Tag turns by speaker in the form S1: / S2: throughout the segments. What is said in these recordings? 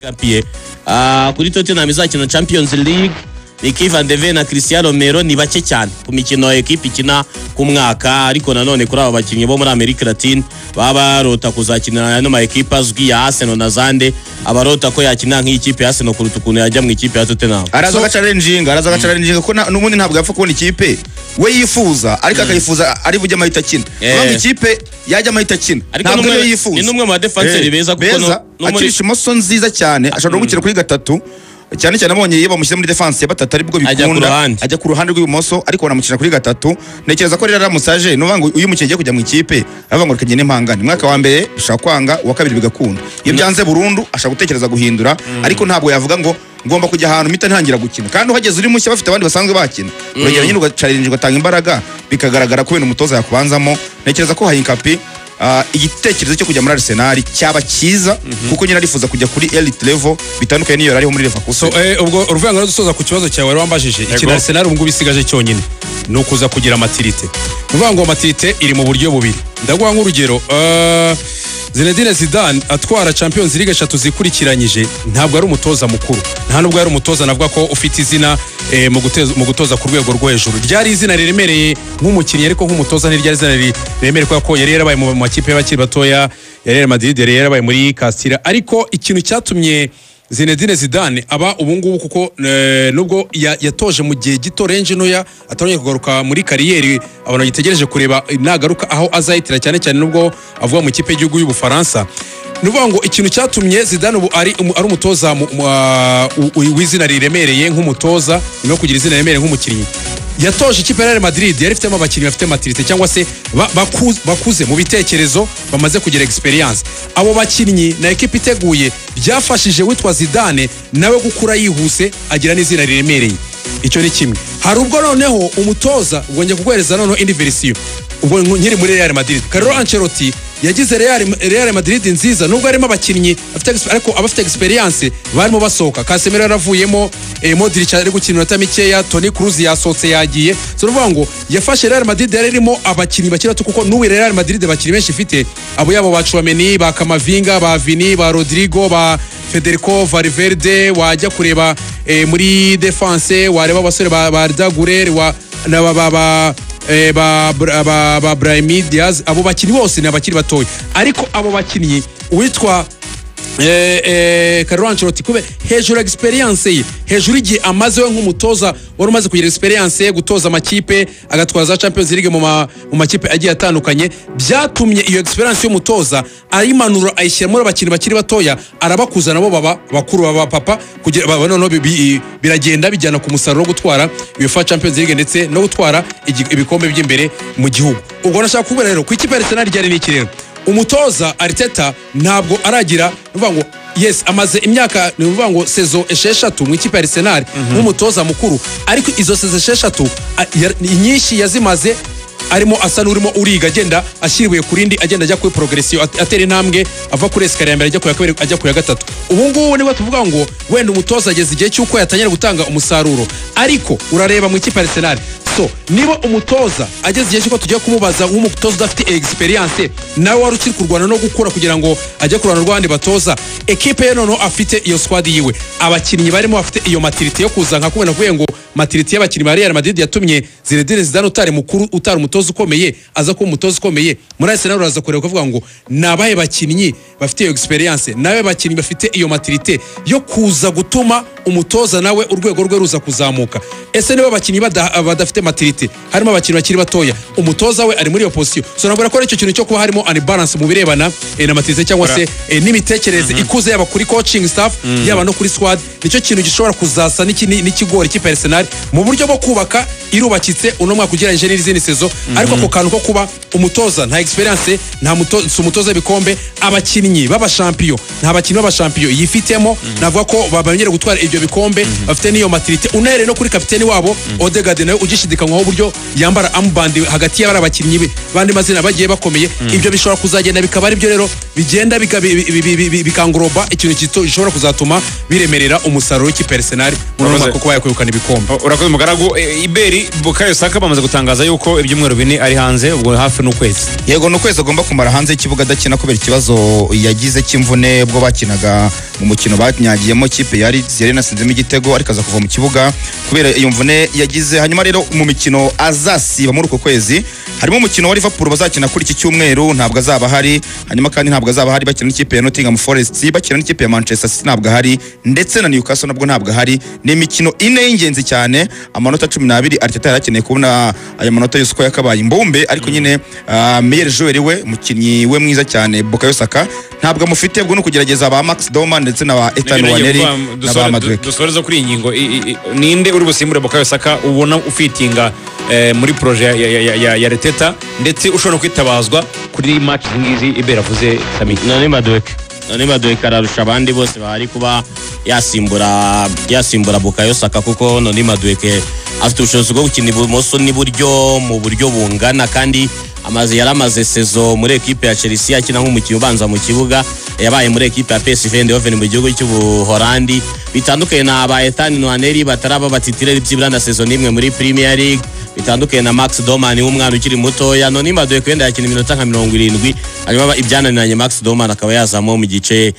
S1: Kapie kuri Tottenham izakina Champions League ni Kevin De Bruyne na Cristiano Romero ni bake cyane ku mikino equipe ikina ku mwaka, ariko nanone kuri aba bakinnyi bo muri America Latin baba rota kuzakina no ma equipe azwi ya Arsenal na Zande, abarota ko yakina nk'ikipe ya Arsenal kuruta ukuntu yajya mu ikipe ya Tottenham.
S2: Araza gacarenjinga ko n'ubundi ntabwo yapfa kubona ikipe we yifuza, ariko akayifuza ari bujya mahita kina. Ntabwo ikipe yajya mahita kina, ntabwo yo yifuza.
S1: Ni numwe mu defenseur beza kuko
S2: no muri imoso nziza cyane, ashobora gukina kuri gatatu cyane cyane abonye yiba mushyira muri defense ya batatu aribwo bikunda ajya ku ruhande rw'ibumoso, ariko banamukina kuri gatatu. Nekereza ko rero aramusaje no vango uyu mukinnyi kujya mu ikipe avango rikagenda impangane. Mwaka wa mbere ushaka kwanga, uwa kabiri bigakunda, iyo byanze burundu ashaka gutekereza guhindura, ariko ntabwo yavuga ngo ngomba kujya ahantu mita ntangira gukina, kandi uhageze uri mushya bafite abandi basanzwe bakina uragera nyine ugacarinje ugatanga imbaraga bikagaragara ko ibintu umutoza yakubanzamo. Nekereza ko Hayinkapi igitekerezo cyo kujya muri Arsenal cyaba cyiza, kuko nyine arifuza kujya kuri elite level bitandukanye niyo ariho muri Leverkusen.
S3: Ubwo uruvango rusoza ku kibazo cyawe wari wambajije, iki Arsenal ubwo bisigaje cyonyine no kuza kugira matirite. Uruvango matirite iri mu buryo bubiri, ndaguha nk'urugero Zinedine Zidane atwara Champions League 3 zikurikiranyije, ntabwo ari umutoza mukuru, nta nubwo ari umutoza navuga ko ufite izina mu gutoza ku rwego rwo hejuru. Ryari izina riremereye nk'umukinnyi, ariko nk'umutoza ntiryari izina riremereye kuko yari yarabaye mu makipe y'abakiri batoya ya Real Madrid, yari yarabaye muri Castilla. Ariko ikintu cyatumye Zinedine Zidane aba ubungubu kuko nubwo yatoje mu gihe gito range noya atarongeye kugaruka muri kariyeri, abantu gitegereje kureba nagaruka aho azahitira, cyane cyane nubwo avuga mu kipe y'igihugu y'Ubufaransa. Nuvuga ngo ikintu cyatumye Zidane ubu ari umutoza w'izina riremereye nk'umutoza, no kugira izina riremereye nk'umukinnyi. Yatoje ikipe ya Real Madrid yari ifitemo abakinnyi bafite maturité cyangwa se bakuze mu bitekerezo, bamaze kugira experience. Abo bakinnyi na equipe iteguye byafashije witwa Zidane nawe gukura yihuse, agira n'izina riremereye. Icyo ni kimwe. Hari ubwo noneho umutoza ubwo kuguhereza noneho indi version ubwo nkiri muri Real Madrid, Carlo Ancelotti yagize Real Madrid nziza, nubwo harimo abakinnyi ariko abafite experience barimo basohoka. Casemiro yaravuyemo, Modric ari gukina iminota mikeya, Toni Kroos yasohotse yagiye. So ruvuga ngo yafashe Real Madrid yarimo abakinnyi bakira kuko n'ubu Real Madrid bakinnyi benshi ifite abo yabo ba Chouameni, ba Camavinga, ba Vini, ba Rodrigo, ba Federico Valverde. Wajya kureba muri defense wareba abasore ba Arda Güler ba Brahim Diaz. Abo bakinnyi bose ni abakiri batoya, ariko abo bakinnyi witwa Carlo Ancelotti kube hejuru experience ye, hejuru igihe amaze we nk'umutoza wari umaze kugira experience ye gutoza amakipe agatwara za Champions League mu makipe agiye atandukanye, byatumye iyo experience y'umutoza ayimanura ayishyira muri abakinnyi bakiri batoya, arabakuza nabo baba bakuru baba papa, kugira noneho biragenda bijyana ku musaruro wo gutwara UEFA Champions League ndetse no gutwara ibikombe by'imbere mu gihugu. Ubwo nashaka kubera rero ku ikipe ya Arsenal ryari n'iki rero, umutoza Arteta ntabwo aragira nuvuga ngo yes amaze imyaka nuvuga ngo saison 6 mu ikipe ya Arsenal nk'umutoza mukuru, ariko izo saison 6 nyinshi yazimaze arimo asa n'urimo uriga, agenda ashyiriwe kurindi, agenda ajya kuri progression, atera intambwe ava kuri escalier ya mbere ajya ku ya kabiri ajya ku ya gatatu. Ubu ngubu niba tuvuga ngo wenda umutoza ageze igihe cy'uko yatangira gutanga umusaruro, ariko urareba mu ikipe ya Arsenal. So niba umutoza ageze igihe cy'uko tugiye kumubaza nk'umutoza udafite experience, nawe wari ukiri kurwana no gukura kugira ngo ajye kurwana n'abandi batoza, equipe ye noneho afite iyo squad yiwe, abakinnyi barimo bafite iyo maturité yo kuza nka kubona kuvuye ngo maturité y'abakinnyi ba Real Madrid yatumye Zinedine Zidane utari mukuru, utari umutoza ukomeye aza ko umutoza ukomeye muri Arsenal. Uraza kureba kuvuga ngo nabaye bakinnyi bafite iyo experience, nawe bakinnyi bafite iyo maturité yo kuza gutuma umutoza nawe urwego rwe ruza kuzamuka. Ese niba bakinnyi badafite maturité, harimo abakinnyi bakiri batoya, umutoza we ari muri iyo position. So nabwo ko icyo kintu cyo kuba harimo unbalance mu birebana na maturité cyangwa se n'imitekerereze ikuze yaba kuri coaching staff yaba no kuri squad, nicyo kintu gishobora kuzasa n'ikigori cy'ipe Arsenal mu buryo bwo kubaka irubakitse uno mwaka ugereranyije n'izindi saison. Ariko ako kantu ko kuba umutoza nta experience, nta umutoza w'ibikombe, abakinnyi baba champion, nta bakinnyi baba champion yifitemo, navuga ko babanyere gutwara ibyo bikombe, bafite niyo maturité. Unere no kuri kapiteni wabo Odegaard nawe ugishidikanywaho uburyo yambara ambandi hagati y'abari abakinnyi bandi mazina bagiye bakomeye, ibyo bishobora kuzagenda bikaba ari byo rero bigenda bikangoroba ikintu gishobora kuzatuma biremerera umusaruro w'ikipe Arsenal mu mwaka kuba yakwegukana ibikombe.
S4: Urakoze mugaragu. Iberi Bukayo Saka bamaze gutangaza yuko ibyumweru 4 ari hanze, ubwo hafi n'ukwezi.
S2: Yego n'ukwezi agomba kumara hanze y'ikibuga adakina kubera ikibazo yagize cy'imvune ubwo bakinaga mu mukino banyagiyemo kipe yari yanasinzemo igitego ariko aza kuva mu kibuga kubera iyo mvune yagize. Hanyuma rero mu mikino azasiba muri uko kwezi harimo umukino wa Liverpool bazakina kuri iki cyumweru, ntabwo azaba hari. Hanyuma kandi ntabwo azaba hari bakina n'ikipe ya Nottingham Forest, bakina n'ikipe ya Manchester City ntabwo hari, ndetse na Newcastle nabwo ntabwo hari. Ni imikino ine y'ingenzi cyane, amanota 12 Arteta yarakeneye kubona aya manota yose ko yakabaye imbumbe, ariko nyine meilleur joueur we mukinyi we mwiza cyane Bukayo Saka ntabwo amufite, ubwo no kugerageza ba Max Doma ndetse na ba Ethan Waneri na ba Madrid.
S4: Dusoreza kuri ingingo, ninde uri busimbure Bukayo Saka ubona ufitinga muri projet ya Arteta ndetse ushobora kwitabazwa kuri match ngizi Ibera avuze Sami?
S1: Nani Madueke ararusha abandi bose bahari kuba yasimbura Bukayo Saka, kuko Nani Madueke afite ubushobozi bwo gukina ibumoso n'iburyo mu buryo bungana, kandi yaramaze sezo muri ekipe ya Chelsea akina nk'umukinnyi ubanza mu kibuga, yabaye muri ekipe ya PSV Eindhoven mu gihugu cy'Ubuholandi. Bitandukanye na ba Ethan Waneri bataraba batitirera iby'Ibranda sezo nimwe muri Premier League, bitandukanye na Max Doman umwana ukiri mutoya. None Madueke wenda yakina iminota nka 70, hanyuma ibyananiranye Max Doman akaba yazamo mu gice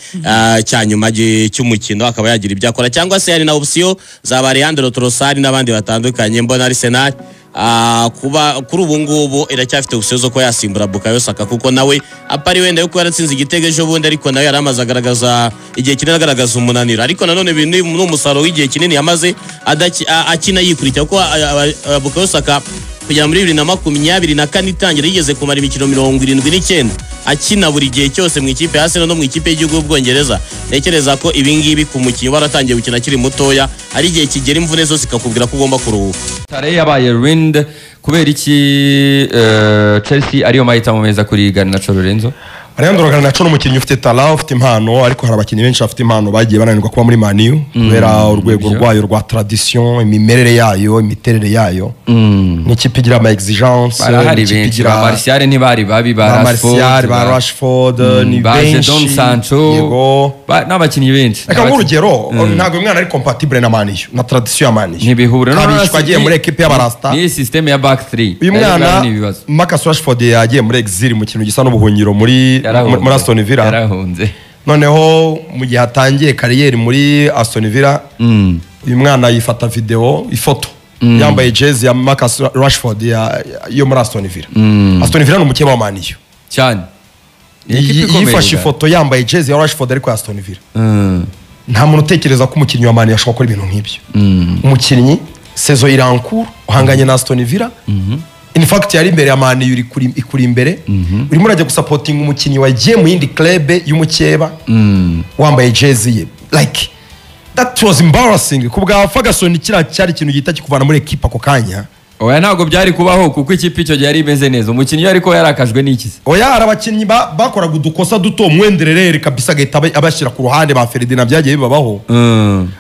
S1: cya nyuma cy'umukino akaba yagira ibyo akora, cyangwa se hari na option za Leandro Trossard n'abandi batandukanye. Mbona Arsenal kuba kuri ubu ngubu iracyafite ubushobozi ko yasimbura Bukayo Saka, kuko nawe apari wenda yuko yaratsinze igitego ejo bundi, ariko nawe yaramaze agaragaza igihe kinini agaragaza umunaniro, ariko nanone ni umusaruro w'igihe kinini yamaze akina yikurikira, kuko Bukayo Saka kugera muri 2024 itangira yigeze kumara imikino 79 akina buri gihe cyose mu ikipe ya Arsenal no mu ikipe y'igihugu y'Ubwongereza. Nekereza ko ibingibi ku mukinnyi waratangiye gukina akiri mutoya, ari igihe kigera imvune zose ikakubwira ko ugomba kuruhuka.
S5: Tare yabaye ruined kubera iki Chelsea ariyo mahitamo meza kuri Garnacho Lorenzo?
S6: Leandro Garnacho n'umukinnyi ufite talent, ufite impano, ariko hari abakinnyi benshi bafite impano bagiye bananirwa kuba muri Man U kubera urwego rwayo rwa tradition, imimerere yayo, imiterere yayo. N'ikipe igira ama exigence,
S5: igira Martial ntibari babi ba
S6: Rashford, ni benshi
S5: Don Sancho, n'abakinnyi benshi.
S6: Aka urugero ntabwo umwana ari compatible na Man U, na tradition ya Man U.
S5: Ntibihura
S6: no twagiye muri equipe y'abarasta.
S5: Ni system ya back 3.
S6: Uyu mwana Marcus Rashford yagiye muri exil mu kintu gisa n'ubuhungiro muri Aston Villa.
S5: Yarahunze.
S6: Noneho mu gihe hatangiye kariyeri muri Aston Villa, uyu mwana yifata ifoto yambaye jezi ya Marcus Rashford yo muri Aston Villa. Aston Villa n'umukeba wa Man U
S5: cyane.
S6: Yifashe ifoto yambaye jezi ya Rashford ariko Aston Villa. Nta muntu utekereza ko umukinnyi wa Man U ashobora gukora ibintu nk'ibyo. Umukinnyi sezo irankuru uhanganye na Aston Villa. In fact yari imbere ya Man U ikuri imbere, urimo urajya gusapotinga umukinnyi wagiye mu yindi club y'umukeba wambaye jezi ye. Like that was embarrassing kubwa Ferguson. Cyari ikintu gita kikuvana muri equipe ako kanya.
S5: Oya ntabwo byari kubaho kuko ikipe icyo gihe yari imeze neza, umukinnyi ariko yarakajwe n'iki?
S6: Oya abakinnyi bakoraga udukosa duto mwenderere kabisa gahita abashyira ku ruhande ba Ferdinand byagiye bibabaho.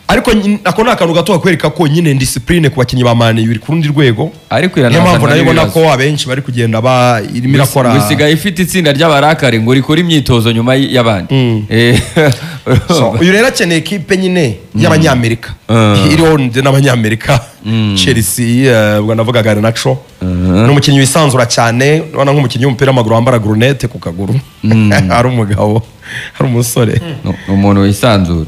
S6: Ariko ako nakantu gato kwereka ko nyine discipline ku bakinnyi ba Man U ku rundi rwego,
S5: ariko
S6: iranazana nabona ko abenshi bari kugenda irimo irakora
S5: gusigaye ifite itsinda ry'abarakare ngo rikora imyitozo nyuma y'abandi.
S6: Uyu rero akeneye equipe nyine y'Abanyamerika, iriho n'Abanyamerika. Chelsea ubwo navuga Garnacho n'umukinnyi wisanzura cyane, ubona nk'umukinnyi w'umupira w'amaguru wambara grunette ku kaguru. Ari umugabo, ari umusore,
S5: umuntu wisanzura.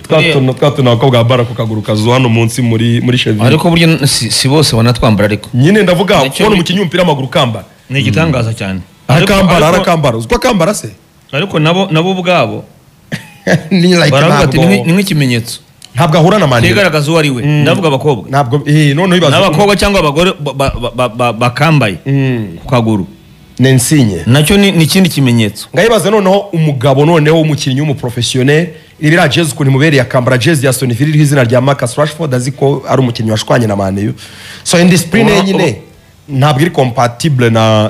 S6: Twato n'abakobwa bambara ku kaguru kazu hano munsi muri Cheville.
S7: Ariko buryo si bose banatwambara, ariko
S6: nyine ndavuga kubona umukinnyi w'umupira w'amaguru kambara
S7: ni igitangaza cyane.
S6: Arakambara uzko akambara se,
S7: ariko nabo ubwabo
S6: ni like
S7: ni nk'ikimenyetso.
S6: Ntabwo ahura na Man U
S7: ntigaragaza uwo ari we. Ndavuga abakobwa,
S6: ntabwo none bibaza
S7: n'abakobwa cyangwa abagore bakambaye ku kaguru
S6: nensinye,
S7: nacyo ni ikindi kimenyetso.
S6: Ngayibaza noneho umugabo noneho w'umukinnyi w'umuprofessionnel irira jezi kuri mubereye akambara jezi ya Aston Villa izina rya Marcus Rashford, aziko ari umukinnyi washwanye na Man U. So in discipline nyine ntabwo iri compatible na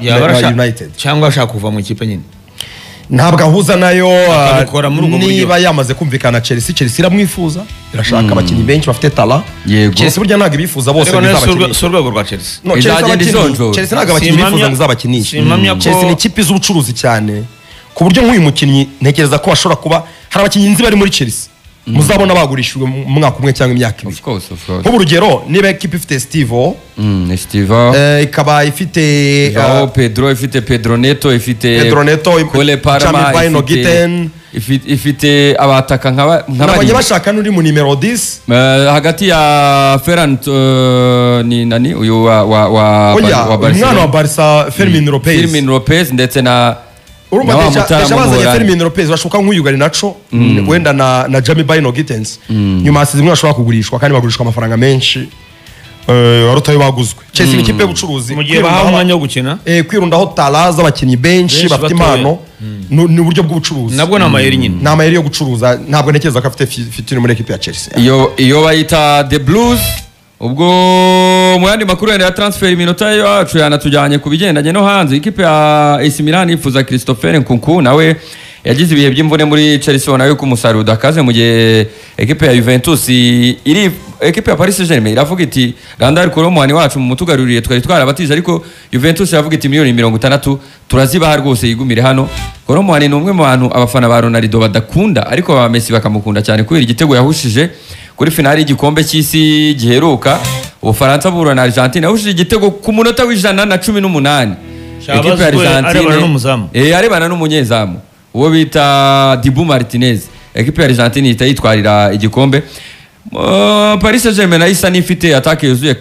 S6: United,
S7: cyangwa ashaka kuva mu ikipe nyine
S6: ntabwo ahuza nayo. Niba yamaze kumvikana Chelsea iramwifuza, irashaka abakinnyi benshi bafite talent. Chelsea burya ntabwo ibifuza bose
S7: urwego rwa Chelsea.
S6: Chelsea ntabwo abakinnyi bifuza ngo izabakinishe. Chelsea ni ikipe z'ubucuruzi cyane, ku buryo nk'uyu mukinnyi ntekereza ko bashobora kuba hari abakinnyi nzi bari muri Chelsea muzabona bagurishijwe mu mwaka umwe cyangwa imyaka ibiri.
S5: Of course.
S6: nk'urugero niba ekipa ifite Steve ikaba ifite
S5: Pedro, ifite Pedro Neto, ifite
S6: Pedro Neto,
S5: Cole Palmer,
S6: Bino Gitten,
S5: ifite abataka
S6: nabanye bashaka n'uri mu nimero 10
S5: hagati ya Ferran ni nani uyu wa
S6: umwana wa Barca Fermin
S5: Lopez ndetse na
S6: urumva deja bazanye Fermin Lopez bashoka nk'uyu Garnacho wenda na Jamie Bino Gittens nyuma hasize umwe ashobora kugurishwa kandi bagurishwa amafaranga menshi warutayo baguzwe. Chelsea ni ikipe y'ubucuruzi
S7: mu gihe bahawe umwanya wo gukina
S6: kwirundaho talaza abakinnyi benshi bafite impano ni uburyo bw'ubucuruzi
S7: nabwo ni amayeri nyine
S6: ni amayeri yo gucuruza ntabwo ntekereza ko afite fitiri muri ekipe ya Chelsea.
S5: iyo bayita The Blues. Ubwo mu yandi makuru ya transfer iminota yacu yanatujyanye ku bigendanye no hanze. Ikipe ya AC Milan ifuza Christopher Nkunku nawe yagize ibihe by'imvune muri Chelsea nayo ku musaruro dakaze mu gihe ekipe ya Juventus iri ekipe ya Paris Saint-Germain iravuga iti Randal Kolomwani wacu mu mutugaruriye twari twarabatije ariko Juventus yavuga iti miliyoni 60 turazibaha rwose yigumire hano. Kolomwani ni umwe mu bantu abafana ba Ronaldo badakunda ariko ba Messi bakamukunda cyane kubera igitego yahushije kuri finali y'igikombe cy'isi giheruka Ubufaransa bura na Argentine yahushije igitego ku munota w'118 ekipe ya Argentine arebana n'umunyezamu uwo bita Dibu Martinez. Ekipe ya Argentine itayitwarira igikombe. Paris Saint-Germain isa n'ifite attaque yuzuye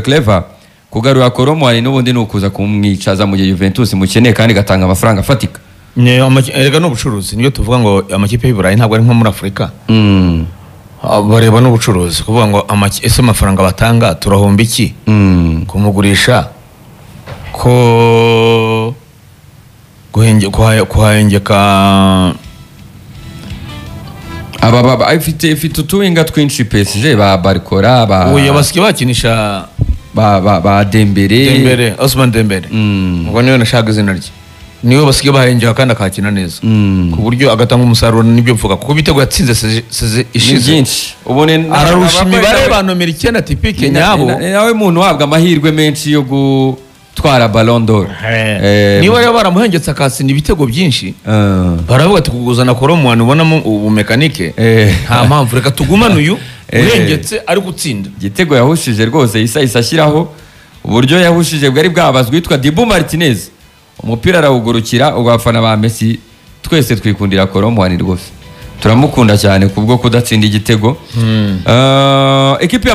S5: clever kugarura Kolomwani n'ubundi nukuza kumwicaza mu gihe Juventus mukeneye kandi gatanga amafaranga afatika.
S7: Erega n'ubucuruzi niyo tuvuga ngo amakipe y'Iburayi ntabwo ari nko muri Afrika bareba n'ubucuruzi kuvuga ngo ese amafaranga batanga turahomba iki kumugurisha ko kuhengeka
S5: aba ifite utuwinga twinshi PSG ba Barcola
S7: basigaye bakinisha
S5: ba Dembele
S7: Ousmane Dembele ubwo niyo nashaka izina rye niwe basigaye bahengeka kandi akakina neza ku buryo agatanga umusaruro nibyo mvuga kuko ibitego yatsinze seze ishize
S5: byinshi
S7: ubone ararusha imibare ba nomero 9 typique nyabo
S5: nawe muntu wahabwa amahirwe menshi yo gutwara Ballon d'Or.
S7: Niba rero baramuhengetse akatsinda ibitego byinshi baravuga ati kuguzana Kolomwani ubonamo ubumekanike nta mpamvu reka tugumane uyu uhengetse ari gutsinda.
S5: Igitego yahushije rwose isa ashyiraho uburyo yahushije bwari bwabazwe witwa Dibu Martinez umupira arawugurukira ugafana ba Messi twese twikundira Kolomwani rwose turamukunda cyane kubwo kudatsinda igitego. Ekipe ya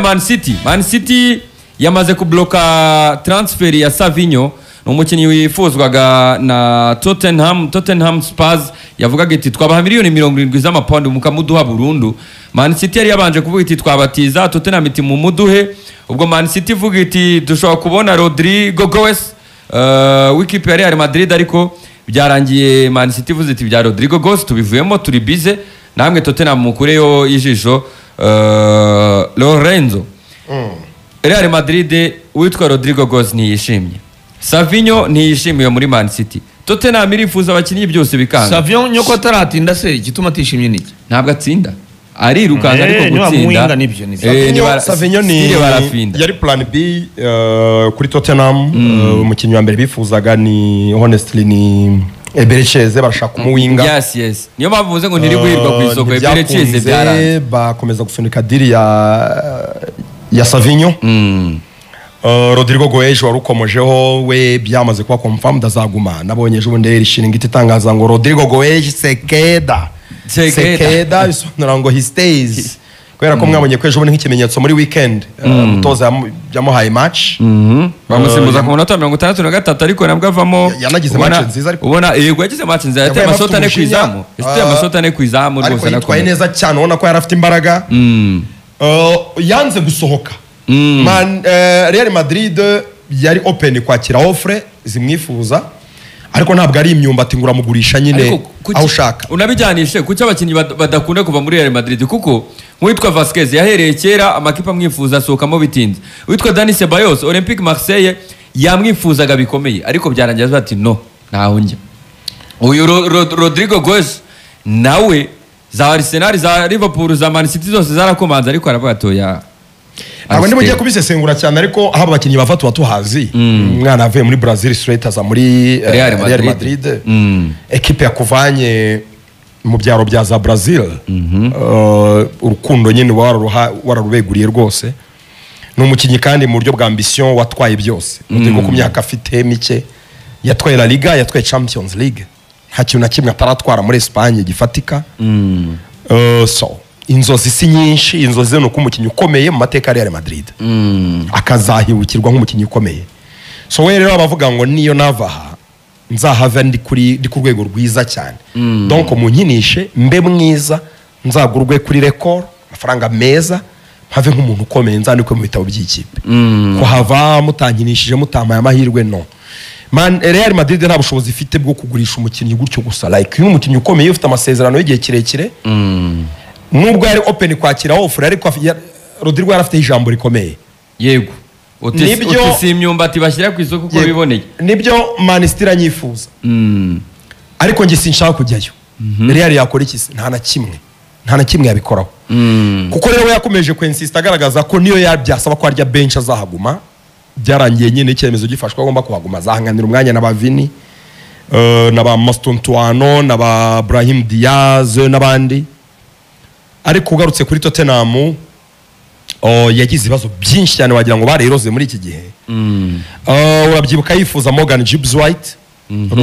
S5: Man City yamaze kubloka transfer ya Savinho umukinnyi wifuzwaga na Tottenham Spurs yavugaga iti twabaha miliyoni 70 z'amapaundi mukamuduha burundu. Man City yari yabanje kuvuga iti twabatiza Tottenham iti mu muduhe ubwo Man City ivuga iti dushobora kubona Rodrigo Goes w'ikipe ya Real Madrid ariko byarangiye Man City ivuze iti bya Rodrigo Goes tubivuyemo turi bize namwe Tottenham mukureyo ijisho Lorenzo. Real Madrid witwa Rodrigo Goes ntiyishimye. Savinho ntiyishimiye muri Man City. Tottenham irifuza abakinnyi byose bikanga.
S7: Savinho nyoko ataratinda se igituma atishimye niki?
S5: Ntabwo atsinda. Arirukanka ariko gutsinda.
S6: Savinho ni yari plan B kuri Tottenham. Umukinnyi wa mbere bifuzaga ni honestly ni Ebereceze barashaka umuwinga.
S5: Yes. Niyo bavuze ngo ntiri guhirwa ku isoko Ebereceze byaranze.
S6: Bakomeza gusunika diri ya Savinho. Rodrigo Goes warukomojeho we byamaze kuba confirmed azaguma. Nabonye ejo bundi rishiringiti itangaza ngo Rodrigo Goes sekeda bisonera ngo he stays. Kubera ko mwabonye ko ejo bundi nk'ikimenyetso muri weekend mutoza yamuhaye match
S5: bamusimbuza ku munota 63 ariko nabwo avamo
S6: yanagize match nziza ariko
S5: ubona yego yagize match nziza yateye amasota ane kwizamu amasota ane kwizamu rwose
S6: ariko yitwaye neza cyane ubona ko yarafite imbaraga yanze gusohoka. Real Madrid yari open kwakira offre zimwifuza ariko ntabwo ari imyumbati ngura mugurisha nyine aho ushaka.
S5: Unabijyanishe kuki abakinnyi badakunda kuva muri Real Madrid kuko witwa Vasquez yahereye kera amakipe amwifuza asokamo bitinze. Witwa Dani Ceballos Olympique Marseille yamwifuzaga bikomeye ariko byarangiye ati no ntaho njya. Uyu Rodrigo Goes nawe za Arsenal za Liverpool za Man City zose zarakomanza ariko aravuga atoya
S6: ntabwo ndi bugiye kubisesengura cyane ariko aho abakinnyi bava tuba tuhazi umwana avuye muri Brazil straight aza muri Real Madrid ekipe yakuvanye mu byaro bya za Brazil urukundo nyine wararubeguriye rwose ni umukinnyi kandi mu buryo bwa ambition watwaye byose mutego ku myaka afite mike yatwaye La Liga yatwaye Champions League nta kintu na kimwe ataratwara muri Espagne gifatika so inzozi si nyinshi inzozi no kumukinnyi ukomeye mu mateka ya Real Madrid akazahibukirwa nk'umukinnyi ukomeye so we rero abavuga ngo niyo navaha nzahava ndi ku rwego rwiza cyane donc munkinishe mbe mwiza nzagurwe kuri record amafaranga meza have nk'umuntu ukomeye nzandikwe mu bitabo by'ikipe ko hava mutankinishije mutamaye amahirwe no man Real Madrid nta bushobozi ifite bwo kugurisha umukinnyi gutyo gusa like umukinnyi ukomeye ufite amasezerano y'igihe kirekire nubwo yari open kwakira offer ariko Rodrigo yarafite ijambo rikomeye
S5: yego utisi imyumbati bashyira ku isoko uko biboneye
S6: nibyo Manchester anyifuza ariko nge sinshaka kujyayo Real yakora iki nta na kimwe yabikoraho kuko rero yakomeje kwensista agaragaza ko niyo yabyasaba ko arya bench azahaguma byarangiye nyine icyemezo gifashwa agomba kuhaguma azahanganira umwanya na Bavini na ba Mastontuano na ba Brahim Diaz n'abandi ariko ugarutse kuri Tottenham yagize ibibazo byinshi cyane wagira ngo bareroze muri iki gihe urabyibuka yifuza Morgan Gibbs White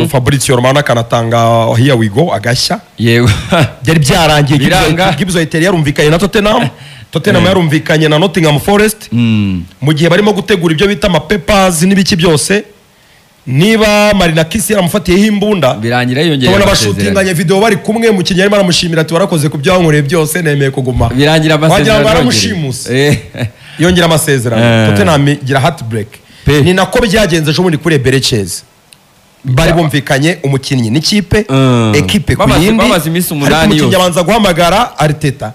S6: Fabrizio Romano kanatanga here we go agashya
S5: yewe
S6: byari byarangiye Gibbs White yarumvikanye na Tottenham yarumvikanye na Nottingham Forest mu gihe barimo gutegura ibyo bita papers n'ibiki byose niba Marinakis yaramufatiyeho imbunda
S5: birangira yongera
S6: tubona bashutinganye video bari kumwe mu kinyarwanda baramushimira ati warakoze ku byankoreye byose nemeye kuguma
S5: birangira amasezerano
S6: baramushimuse yongera amasezerano Tottenham gira heartbreak ni nako byagenze ejo muri kuri Bereches bari bumvikanye umukinnyi n'ikipe equipe ku yindi
S5: bamaze iminsi 8
S6: yose yabanza guhamagara Arteta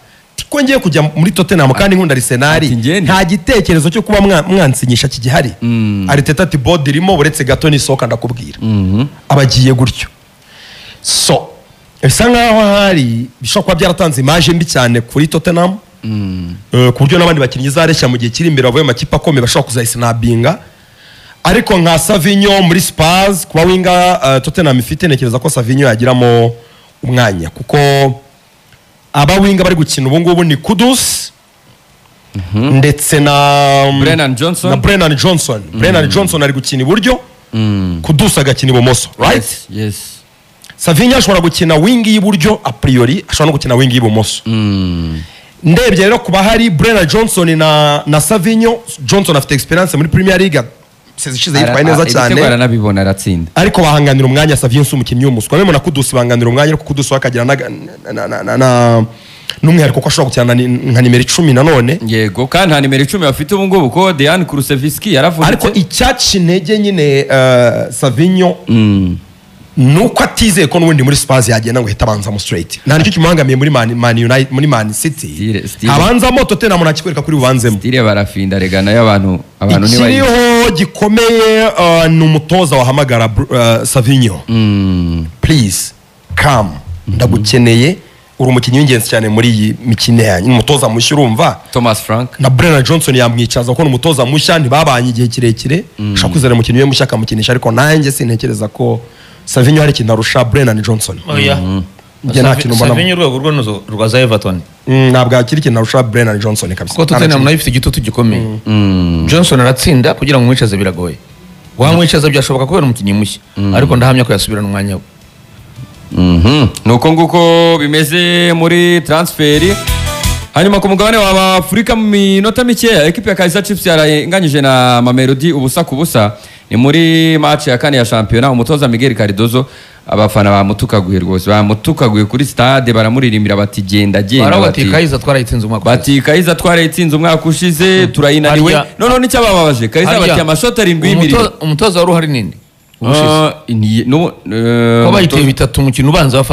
S6: ko ngiye kujya muri Tottenham kandi nkunda Arsenal nta gitekerezo cyo kuba mwansinyisha kigihari Arteta ati board irimo buretse gato ni soka ndakubwira abagiye gutyo so bisa nkaho hari bishobora kuba byaratanze image mbi cyane kuri Tottenham ku buryo n'abandi bakinnyi zareshya mu gihe kiri imbere bavuye makipe akomeye bashobora kuzayisinabinga ariko nka Savinho muri Spurs kuba winga Tottenham ifite nekereza ko Savinho yagiramo umwanya kuko aba winga bari gukina ubu ngubu ni Kudus ndetse na
S5: Brennan Johnson
S6: Brennan Johnson ari gukina iburyo Kudus agakina ibumoso right
S5: yes
S6: Savinho ashobora gukina wing y'iburyo a priori ashobora no gukina wing y'ibumoso ndebye rero kuba hari Brennan Johnson na Savinho Johnson afite experience muri Premier League sezishize yitwaye neza cyane
S5: aranabibona aratsinda
S6: ariko bahanganira umwanya Savinho umukinnyi w'umuswa memo na Kudus banganira umwanya ariko Kudus wakagira na n'umwihariko ko ashobora gukina nka nimero 10 nanone
S5: yego kandi nta nimero 10 bafite ubu ngubu ko Dejan Kulusevski yaravuze
S6: ariko icyaci intege nyine Savinho nuko atizeye ko n'ubundi muri Spurs yagenda ngo hita abanza mu straight nta nicyo kimwangamiye muri Man United muri Man City abanzamo Tottenham nakikwereka kuri bubanzemo
S5: stile barafinda regana y'abantu ni bari
S6: ikiriho gikomeye ni umutoza wahamagara Savinho please come ndagukeneye uri umukinnyi w'ingenzi cyane muri iyi mikino yanyu umutoza mushya urumva
S5: Thomas Frank
S6: na Brennan Johnson yamwicaza ko umutoza mushya ntibabanye igihe kirekire ushaka kuzana umukinnyi we mushya akamukinisha ariko nanjye sintekereza ko Savinho hari ikintu arusha Brennan Johnson
S7: Savinho urwego rw'unozo rwa za Everton
S6: ntabwo akiri ikintu arusha Brennan Johnson kabisa
S7: kuko Tottenham nayo ifite igitutu gikomeye Johnson aratsinda kugira ngo umwicaze biragoye wamwicaza byashoboka kubera umukinnyi mushya ariko ndahamya ko yasubirana umwanya we
S5: nuko nguko bimeze muri transferi hanyuma ku mugabane wa Afurika mu minota mikeya ekipe ya Kaizer Chiefs yaranganyije na Mamelodi ubusa ku busa ni muri match ya kane ya shampiyona umutoza Miguel Cardozo abafana bamutukaguye rwose bamutukaguye kuri stade baramuririmbira bati genda
S7: bati Kaizer twarayitsinze umwaka
S5: bati Kaizer twarayitsinze umwaka ushize turayinaniwe none nicyo bababaje Kaizer bati amashota 7 y'imiriro
S7: umutoza wari uhari ninde ko bayiteye 3 umukino ubanza